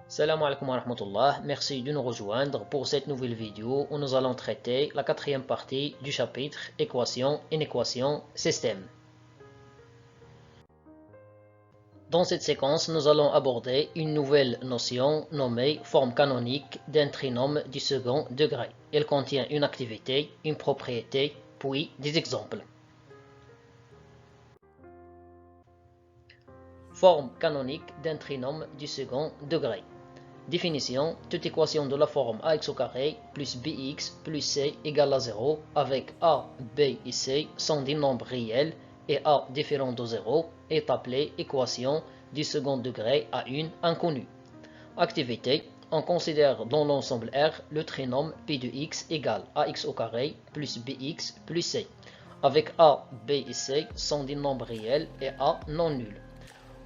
Salam alaikum wa rahmatullah, merci de nous rejoindre pour cette nouvelle vidéo où nous allons traiter la quatrième partie du chapitre Équation, inéquation, système. Dans cette séquence, nous allons aborder une nouvelle notion nommée forme canonique d'un trinôme du second degré. Elle contient une activité, une propriété, puis des exemples. Forme canonique d'un trinôme du second degré. Définition, toute équation de la forme ax au carré plus bx plus c égale à 0 avec a, b et c sont des nombres réels et a différent de 0 est appelée équation du second degré à une inconnue. Activité, on considère dans l'ensemble R le trinôme p de x égale ax au carré plus bx plus c avec a, b et c sont des nombres réels et a non nul.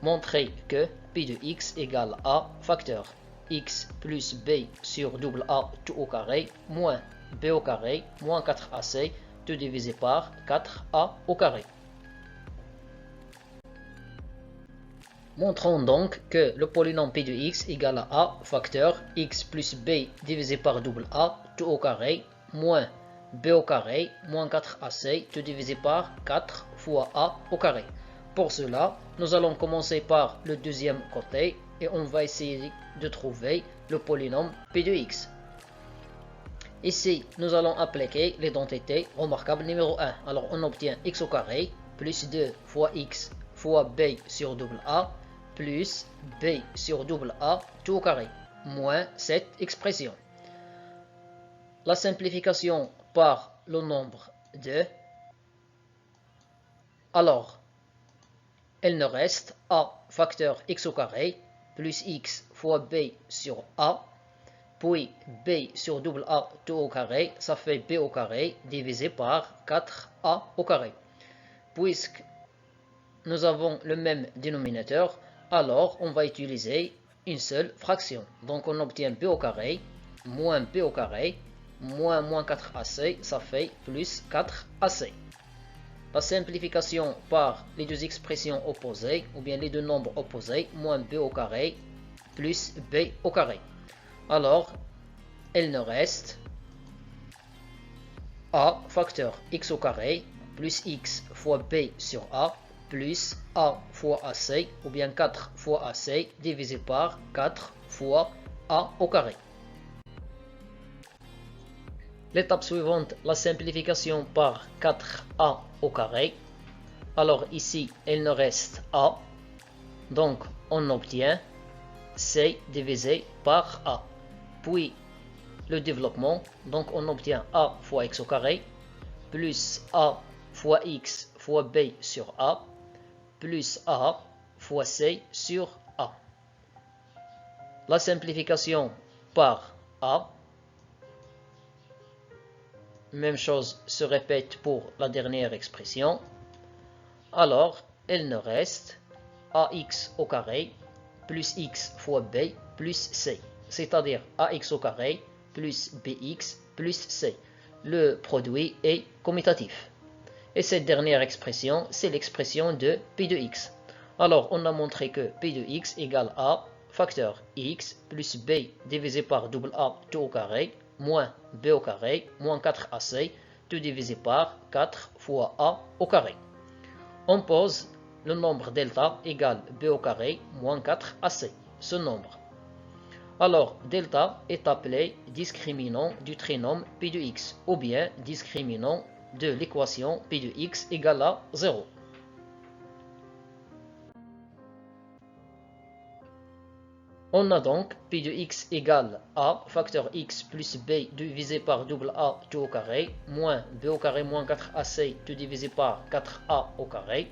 Montrer que p de x égale a facteur x plus b sur double a tout au carré moins b au carré moins 4ac tout divisé par 4a au carré. Montrons donc que le polynôme p de x égale à a facteur x plus b divisé par double a tout au carré moins b au carré moins 4ac tout divisé par 4 fois a au carré. Pour cela, nous allons commencer par le deuxième côté et on va essayer de trouver le polynôme p de x. Ici, nous allons appliquer l'identité remarquable numéro 1. Alors, on obtient x au carré plus 2 fois x fois b sur double a plus b sur double a tout au carré moins cette expression. La simplification par le nombre 2. Alors, il nous reste a facteur x au carré plus x fois b sur a, puis b sur double a tout au carré, ça fait b au carré divisé par 4a au carré. Puisque nous avons le même dénominateur, alors on va utiliser une seule fraction. Donc on obtient b au carré moins b au carré moins 4ac, ça fait plus 4ac. La simplification par les deux expressions opposées, ou bien les deux nombres opposés, moins b au carré plus b au carré. Alors, il nous reste a facteur x au carré plus x fois b sur a plus a fois ac, ou bien 4 fois ac divisé par 4 fois a au carré. L'étape suivante, la simplification par 4a au carré. Alors ici, il nous reste a. Donc, on obtient c divisé par a. Puis, le développement. Donc, on obtient a fois x au carré plus a fois x fois b sur a plus a fois c sur a. La simplification par a. Même chose se répète pour la dernière expression. Alors, il nous reste ax au carré plus x fois b plus c, c'est-à-dire ax au carré plus bx plus c. Le produit est commutatif. Et cette dernière expression, c'est l'expression de p de x. Alors, on a montré que p de x égale a facteur x plus b divisé par double a tout au carré moins b au carré, moins 4ac, tout divisé par 4 fois a au carré. On pose le nombre delta égale b au carré, moins 4ac, ce nombre. Alors, delta est appelé discriminant du trinôme p de x, ou bien discriminant de l'équation p de x égale à 0. On a donc p de x égale a facteur x plus b divisé par double a tout au carré moins b au carré moins 4ac tout divisé par 4a au carré,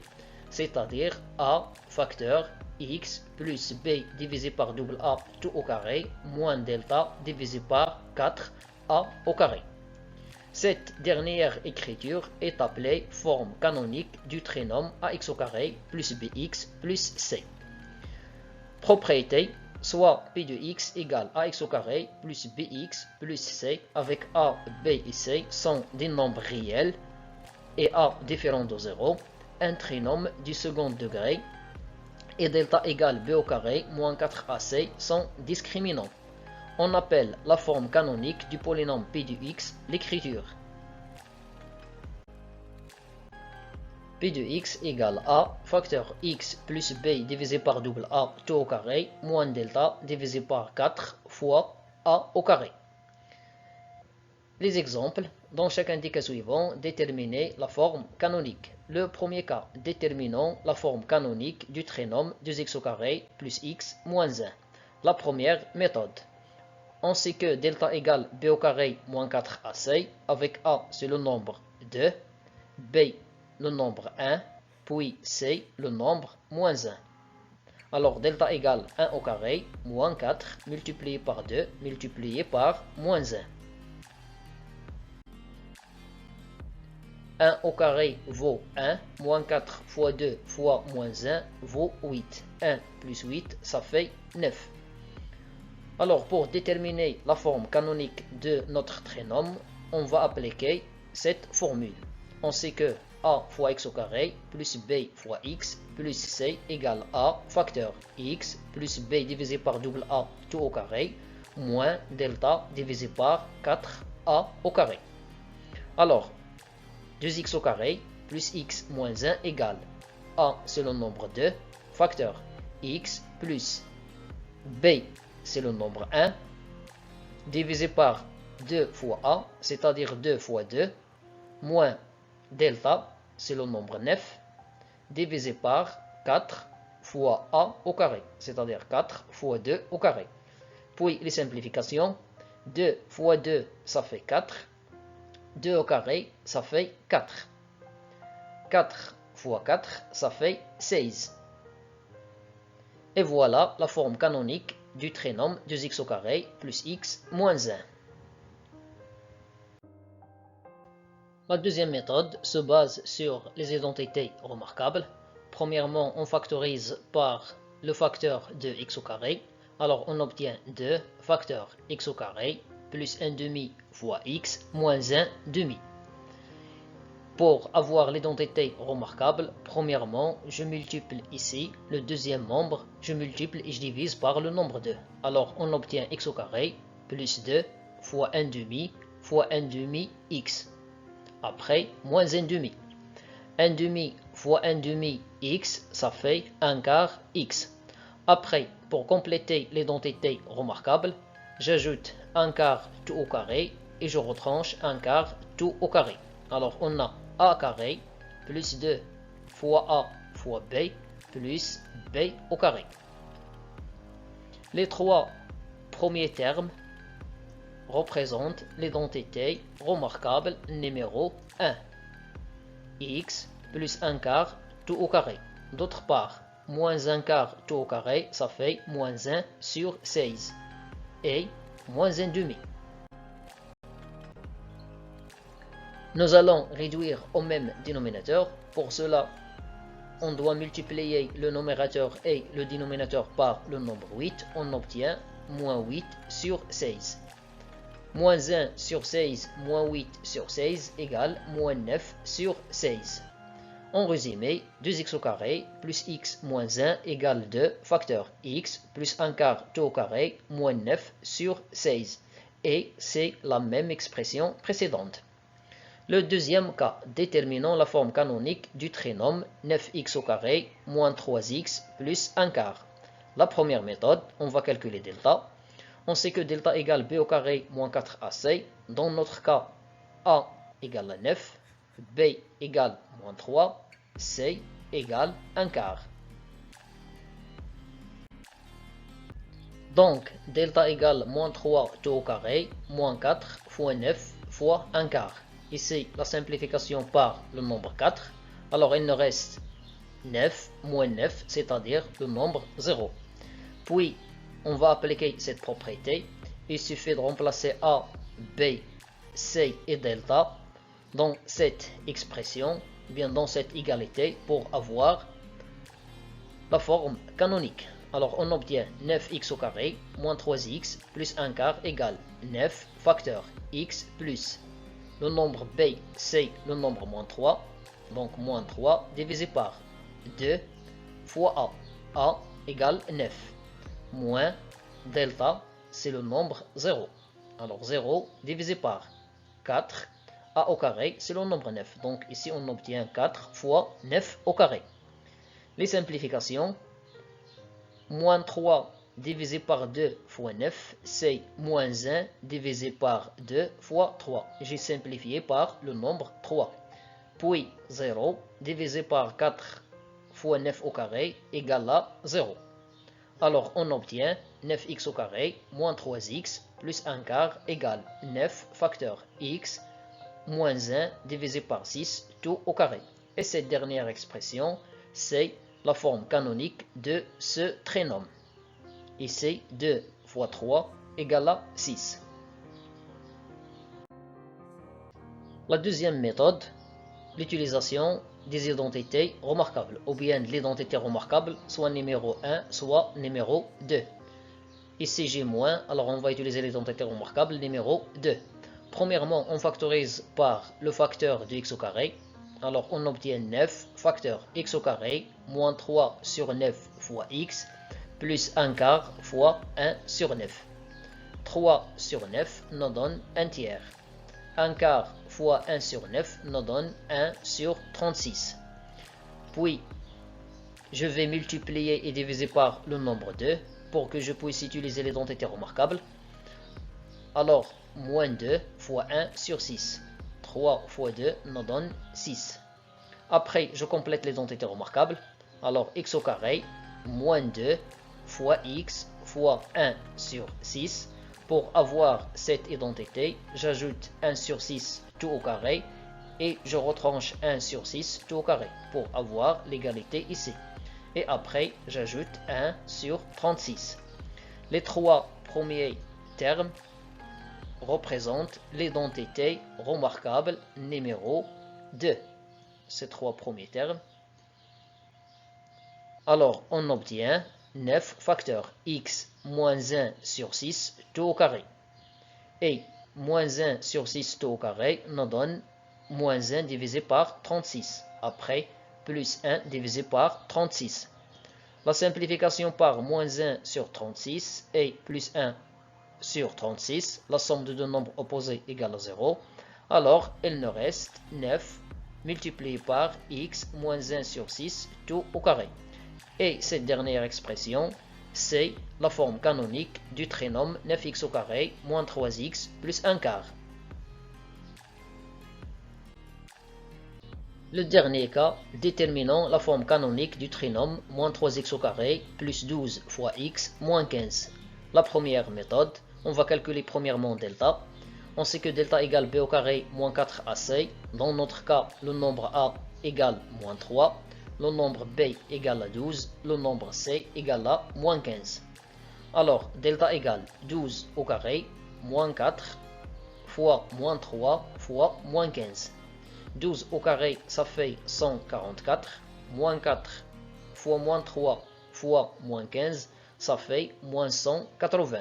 c'est-à-dire a facteur x plus b divisé par double a tout au carré moins delta divisé par 4a au carré. Cette dernière écriture est appelée forme canonique du trinôme ax au carré plus bx plus c. Propriété, soit p de x égale ax au carré plus bx plus c avec a, b et c sont des nombres réels et a différent de 0, un trinôme du second degré et delta égale b au carré moins 4ac sont discriminants. On appelle la forme canonique du polynôme p de x l'écriture. P de x égale a facteur x plus b divisé par double a tout au carré moins delta divisé par 4 fois a au carré. Les exemples. Dans chaque indice suivant, déterminez la forme canonique. Le premier cas, déterminons la forme canonique du trinôme 2x au carré plus x moins 1. La première méthode. On sait que delta égale b au carré moins 4ac, avec a c'est le nombre 2, b le nombre 1, puis c le nombre moins 1. Alors delta égale 1 au carré moins 4 multiplié par 2 multiplié par moins 1. 1 au carré vaut 1, moins 4 fois 2 fois moins 1 vaut 8. 1 plus 8, ça fait 9. Alors, pour déterminer la forme canonique de notre trinôme, on va appliquer cette formule. On sait que a fois x au carré plus b fois x plus c égale a facteur x plus b divisé par double a tout au carré moins delta divisé par 4a au carré. Alors, 2x au carré plus x moins 1 égale a c'est le nombre 2, facteur x plus b c'est le nombre 1, divisé par 2 fois a, c'est-à-dire 2 fois 2, moins delta c'est le nombre 9, divisé par 4 fois a au carré, c'est-à-dire 4 fois 2 au carré. Puis les simplifications, 2 fois 2 ça fait 4, 2 au carré, ça fait 4. 4 fois 4, ça fait 16. Et voilà la forme canonique du trinôme 2x au carré plus x moins 1. La deuxième méthode se base sur les identités remarquables. Premièrement, on factorise par le facteur de x au carré. Alors on obtient 2 facteur x au carré plus 1 demi fois x moins 1 demi. Pour avoir l'identité remarquable, premièrement, je multiplie ici le deuxième membre, je multiplie et je divise par le nombre 2. Alors on obtient x au carré plus 2 fois 1 demi fois 1 demi x. Après, moins 1 demi. 1 demi fois 1 demi x, ça fait 1 quart x. Après, pour compléter l'identité remarquable, j'ajoute 1 quart tout au carré et je retranche 1 quart tout au carré. Alors on a a carré plus 2 fois a fois b plus b au carré. Les trois premiers termes représentent l'identité remarquable numéro 1. X plus 1 quart tout au carré. D'autre part, moins 1 quart tout au carré, ça fait moins 1 sur 16. Et moins 1 demi. Nous allons réduire au même dénominateur. Pour cela, on doit multiplier le numérateur et le dénominateur par le nombre 8. On obtient moins 8 sur 16. Moins 1 sur 16 moins 8 sur 16 égale moins 9 sur 16. En résumé, 2x au carré plus x moins 1 égale 2 facteur x plus 1 quart tout au carré moins 9 sur 16. Et c'est la même expression précédente. Le deuxième cas, déterminons la forme canonique du trinôme 9x au carré moins 3x plus 1 quart. La première méthode, on va calculer delta. On sait que delta égale b au carré moins 4ac. Dans notre cas, a égale 9, b égale moins 3, c égale 1 quart. Donc, delta égale moins 3 tout au carré moins 4 fois 9 fois 1 quart. Ici, la simplification par le nombre 4. Alors, il nous reste 9 moins 9, c'est-à-dire le nombre 0. Puis, on va appliquer cette propriété. Il suffit de remplacer a, b, c et delta dans cette expression, bien dans cette égalité, pour avoir la forme canonique. Alors, on obtient 9x au carré moins 3x plus 1 quart égale 9 facteur x plus le nombre b, c'est le nombre moins 3, donc moins 3 divisé par 2 fois a. a égale 9, moins delta, c'est le nombre 0. Alors 0 divisé par 4, a au carré, c'est le nombre 9. Donc ici on obtient 4 fois 9 au carré. Les simplifications, moins 3 divisé par 2 fois 9, c'est moins 1 divisé par 2 fois 3. J'ai simplifié par le nombre 3. Puis 0 divisé par 4 fois 9 au carré égale à 0. Alors on obtient 9x au carré moins 3x plus 1 quart égale 9 facteur x moins 1 divisé par 6 tout au carré. Et cette dernière expression, c'est la forme canonique de ce trinôme. Ici, 2 fois 3 égale à 6. La deuxième méthode, l'utilisation des identités remarquables, ou bien de l'identité remarquable, soit numéro 1, soit numéro 2. Ici j'ai moins, alors on va utiliser l'identité remarquable numéro 2. Premièrement, on factorise par le facteur de x au carré. Alors on obtient 9 facteur x au carré moins 3 sur 9 fois x plus 1 quart fois 1 sur 9. 3 sur 9 nous donne 1 tiers. 1 quart fois 1 sur 9 nous donne 1 sur 36. Puis, je vais multiplier et diviser par le nombre 2 pour que je puisse utiliser l'identité remarquable. Alors, moins 2 fois 1 sur 6. 3 fois 2 nous donne 6. Après, je complète l'identité remarquable. Alors, x au carré, moins 2 fois x fois 1 sur 6. Pour avoir cette identité, j'ajoute 1 sur 6 tout au carré et je retranche 1 sur 6 tout au carré pour avoir l'égalité ici. Et après, j'ajoute 1 sur 36. Les trois premiers termes représentent l'identité remarquable numéro 2. Ces trois premiers termes. Alors, on obtient 9 facteur x moins 1 sur 6 tout au carré. Et moins 1 sur 6 tout au carré nous donne moins 1 divisé par 36. Après, plus 1 divisé par 36. La simplification par moins 1 sur 36 et plus 1 sur 36, la somme de deux nombres opposés égale à 0. Alors, il nous reste 9 multiplié par x moins 1 sur 6 tout au carré. Et cette dernière expression, c'est la forme canonique du trinôme 9x au carré moins 3x plus 1 quart. Le dernier cas, déterminant la forme canonique du trinôme moins 3x au carré plus 12 fois x moins 15. La première méthode, on va calculer premièrement delta. On sait que delta égale b au carré moins 4ac. Dans notre cas, le nombre a égale moins 3. Le nombre b égale à 12, le nombre c égale à moins 15. Alors, delta égale 12 au carré, moins 4, fois moins 3, fois moins 15. 12 au carré, ça fait 144, moins 4, fois moins 3, fois moins 15, ça fait moins 180.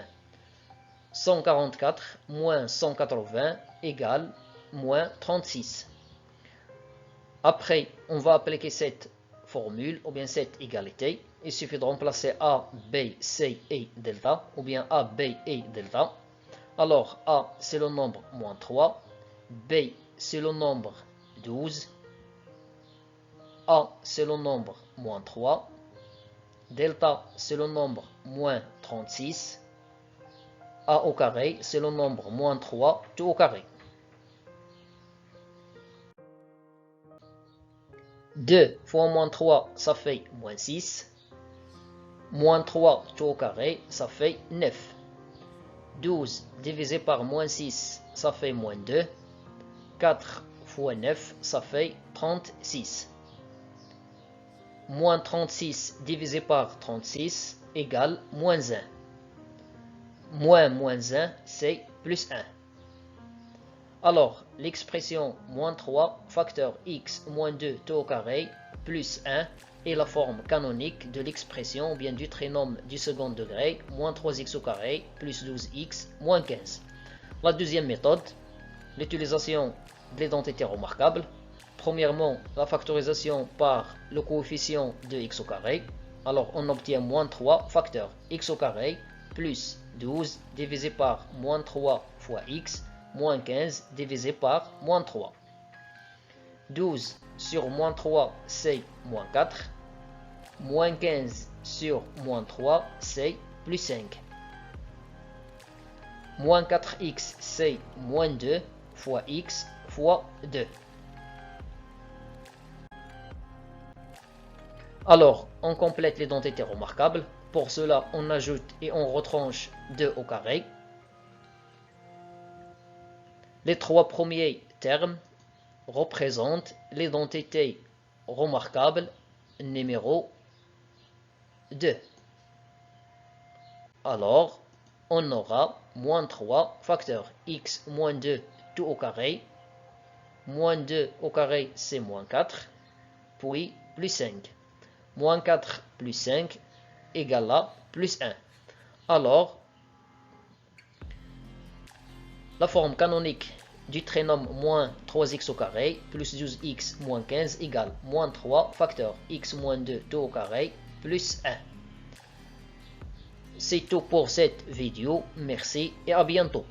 144 moins 180 égale moins 36. Après, on va appliquer cette formule, ou bien cette égalité. Il suffit de remplacer A, B, C et delta, ou bien A, B et delta. Alors, A, c'est le nombre moins 3. B, c'est le nombre 12. A, c'est le nombre moins 3. Delta, c'est le nombre moins 36. A au carré, c'est le nombre moins 3, tout au carré. 2 fois moins 3, ça fait moins 6. Moins 3 tout au carré, ça fait 9. 12 divisé par moins 6, ça fait moins 2. 4 fois 9, ça fait 36. Moins 36 divisé par 36 égale moins 1. Moins 1, c'est plus 1. Alors, l'expression moins 3 facteur x moins 2 tout au carré plus 1 est la forme canonique de l'expression ou bien du trinôme du second degré moins 3x au carré plus 12x moins 15. La deuxième méthode, l'utilisation de l'identité remarquable. Premièrement, la factorisation par le coefficient de x au carré. Alors on obtient moins 3 facteur x au carré plus 12 divisé par moins 3 fois x moins 15 divisé par moins 3. 12 sur moins 3, c'est moins 4. Moins 15 sur moins 3, c'est plus 5. Moins 4x, c'est moins 2 fois x fois 2. Alors, on complète l'identité remarquable. Pour cela, on ajoute et on retranche 2 au carré. Les trois premiers termes représentent l'identité remarquable numéro 2. Alors, on aura moins 3 facteur x moins 2 tout au carré. Moins 2 au carré, c'est moins 4. Puis, plus 5. Moins 4 plus 5 égale à plus 1. Alors, la forme canonique du trinôme moins 3x au carré plus 12x moins 15 égale moins 3 facteur x moins 2 tout au carré plus 1. C'est tout pour cette vidéo. Merci et à bientôt.